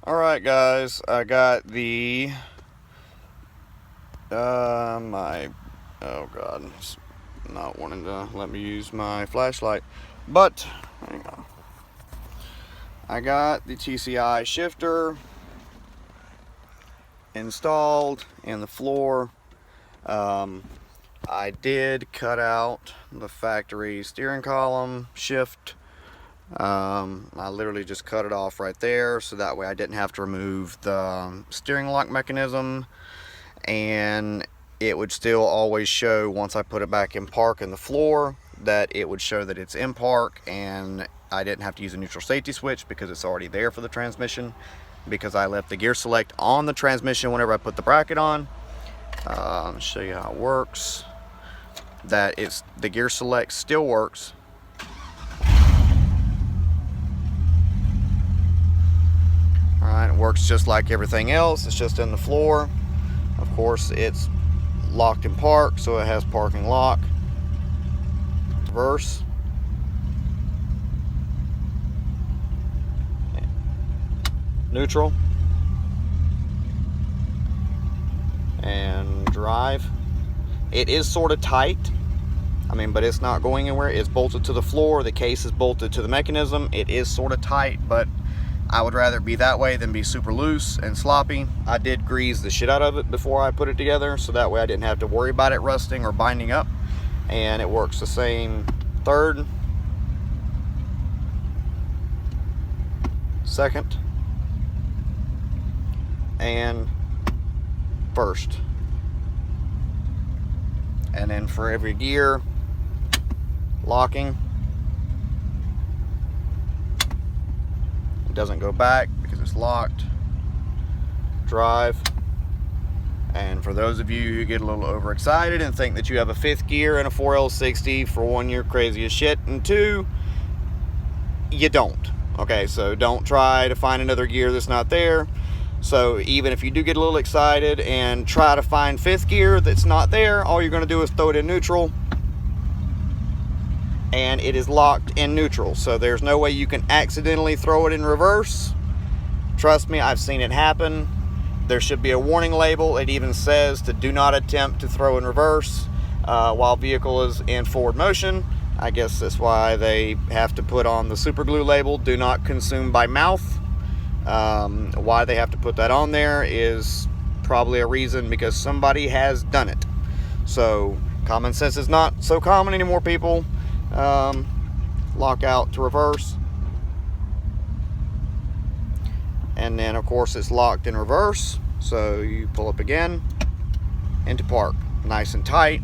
Alright guys, I got the oh god, it's not wanting to let me use my flashlight, but hang on. I got the TCI shifter installed in the floor. I did cut out the factory steering column shift. I literally just cut it off right there, so that way I didn't have to remove the steering lock mechanism, and it would still always show, once I put it back in park in the floor, that it would show that it's in park, and I didn't have to use a neutral safety switch because it's already there for the transmission, because I left the gear select on the transmission whenever I put the bracket on. I'll show you how it works. The gear select still works. Alright, it works just like everything else. It's just in the floor. Of course, it's locked in park, so it has parking lock. Reverse. Neutral. And drive. It is sort of tight. But it's not going anywhere. It's bolted to the floor. The case is bolted to the mechanism. It is sort of tight, but I would rather be that way than be super loose and sloppy. I did grease the shit out of it before I put it together, so that way I didn't have to worry about it rusting or binding up. And it works the same third, second, and first. And then for every gear, locking, it doesn't go back because it's locked. Drive. And for those of you who get a little overexcited and think that you have a fifth gear and a 4L60, for one, you're crazy as shit, and two, you don't. Okay, so don't try to find another gear that's not there. So even if you do get a little excited and try to find fifth gear that's not there, all you're going to do is throw it in neutral, and it is locked in neutral. So there's no way you can accidentally throw it in reverse. Trust me, I've seen it happen. There should be a warning label. It even says to do not attempt to throw in reverse while vehicle is in forward motion. I guess that's why they have to put on the super glue label, do not consume by mouth. Why they have to put that on there is probably a reason, because somebody has done it. So common sense is not so common anymore, people. Lock out to reverse, and then of course it's locked in reverse, so you pull up again into park, nice and tight.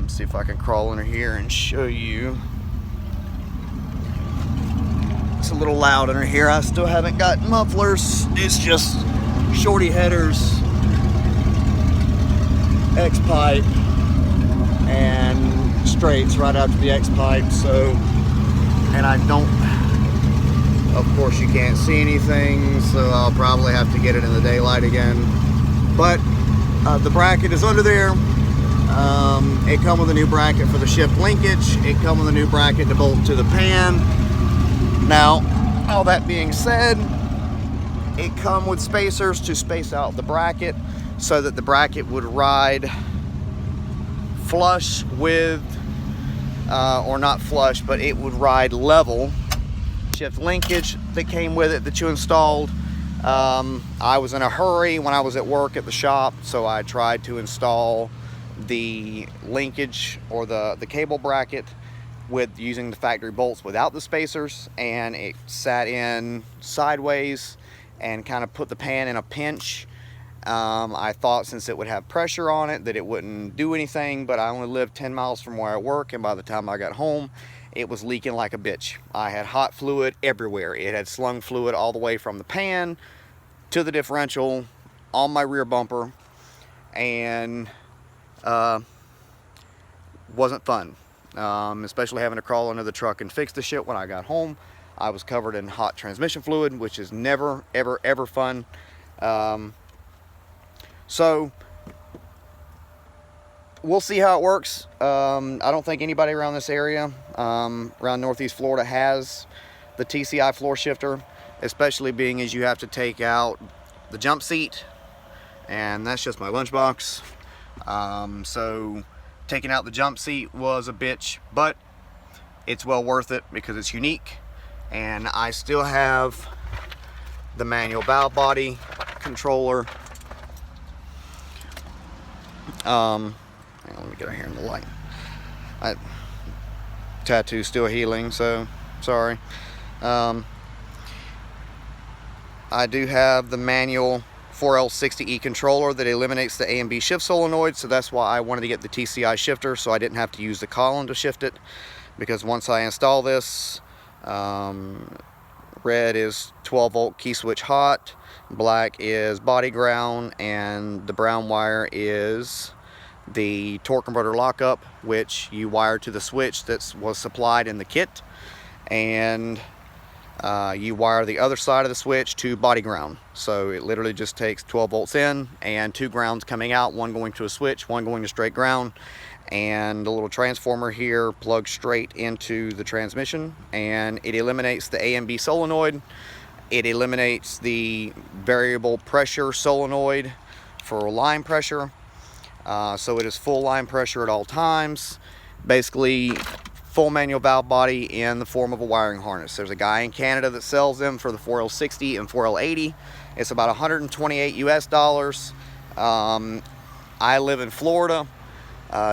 See if I can crawl under here and show you. It's a little loud under here. I still haven't got mufflers. It's just shorty headers, X pipe, and straights right out to the X pipe. So, and I don't, of course you can't see anything, so I'll probably have to get it in the daylight again. But the bracket is under there. It comes with a new bracket for the shift linkage. It comes with a new bracket to bolt to the pan. Now, all that being said, it comes with spacers to space out the bracket so that the bracket would ride flush with, or not flush, but it would ride level. Shift linkage that came with it that you installed. I was in a hurry when I was at work at the shop, so I tried to install the linkage or the cable bracket with using the factory bolts without the spacers, and it sat in sideways and kind of put the pan in a pinch. I thought since it would have pressure on it that it wouldn't do anything, but I only lived 10 miles from where I work, and by the time I got home it was leaking like a bitch. I had hot fluid everywhere. It had slung fluid all the way from the pan to the differential on my rear bumper, and wasn't fun. Especially having to crawl under the truck and fix the shit when I got home. I was covered in hot transmission fluid, which is never, ever, ever fun. So we'll see how it works. I don't think anybody around this area, around Northeast Florida, has the TCI floor shifter. especially being as you have to take out the jump seat, and that's just my lunchbox. So taking out the jump seat was a bitch, but it's well worth it because it's unique. And I still have the manual valve body controller. Let me get out here in the light. Tattoo's still healing, so sorry. I do have the manual 4L60E controller that eliminates the A and B shift solenoid, so that's why I wanted to get the TCI shifter, so I didn't have to use the column to shift it, because once I install this, red is 12 volt key switch hot, black is body ground, and the brown wire is the torque converter lockup, which you wire to the switch that was supplied in the kit, and you wire the other side of the switch to body ground. So it literally just takes 12 volts in and 2 grounds coming out, one going to a switch, one going to straight ground, and the little transformer here plugs straight into the transmission, and it eliminates the A and B solenoid. It eliminates the variable pressure solenoid for line pressure. So it is full line pressure at all times. Basically full manual valve body in the form of a wiring harness. There's a guy in Canada that sells them for the 4L60 and 4L80. It's about 128 US dollars. I live in Florida,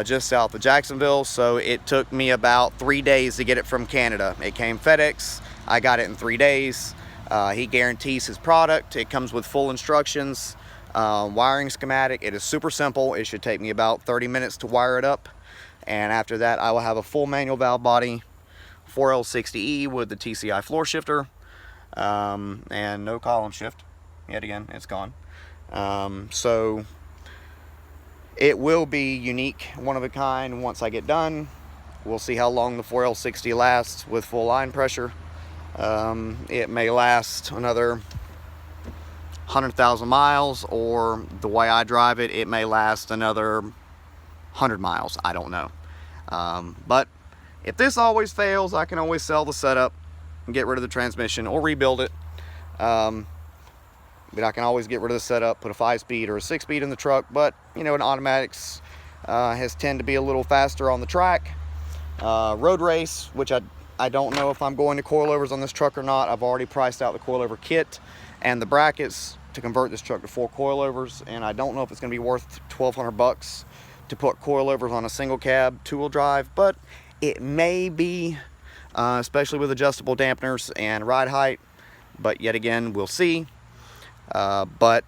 just south of Jacksonville, so it took me about 3 days to get it from Canada. It came FedEx. I got it in 3 days. He guarantees his product. It comes with full instructions, wiring schematic. It is super simple. It should take me about 30 minutes to wire it up, and after that I will have a full manual valve body 4L60E with the TCI floor shifter, and no column shift. Yet again, it's gone. So it will be unique, one of a kind once I get done. We'll see how long the 4L60 lasts with full line pressure. It may last another 100,000 miles, or the way I drive it, it may last another 100 miles. I don't know. But if this always fails, I can always sell the setup and get rid of the transmission or rebuild it. But I can always get rid of the setup, put a 5-speed or a 6-speed in the truck. But you know, an automatics has tend to be a little faster on the track. Road race, which I don't know if I'm going to coilovers on this truck or not. I've already priced out the coilover kit and the brackets to convert this truck to 4 coilovers, and I don't know if it's going to be worth $1,200 to put coilovers on a single cab 2-wheel drive, but it may be, especially with adjustable dampeners and ride height. But yet again, we'll see. But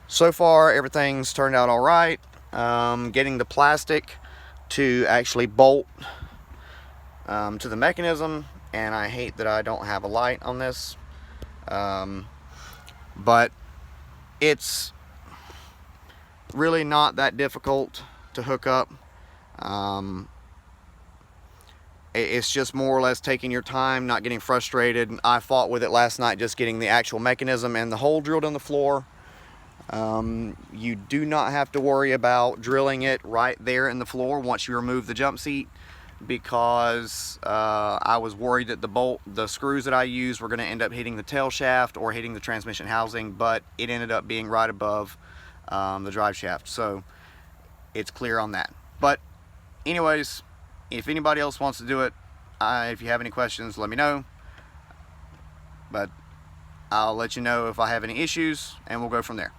so far everything's turned out all right. Getting the plastic to actually bolt to the mechanism, and I hate that I don't have a light on this, but it's really not that difficult to hook up. It's just more or less taking your time, not getting frustrated. I fought with it last night, just getting the actual mechanism and the hole drilled in the floor. You do not have to worry about drilling it right there in the floor once you remove the jump seat, because I was worried that the screws that I used were going to end up hitting the tail shaft or hitting the transmission housing, but it ended up being right above the drive shaft, so it's clear on that. But anyways, if anybody else wants to do it, if you have any questions, let me know. But I'll let you know if I have any issues, and we'll go from there.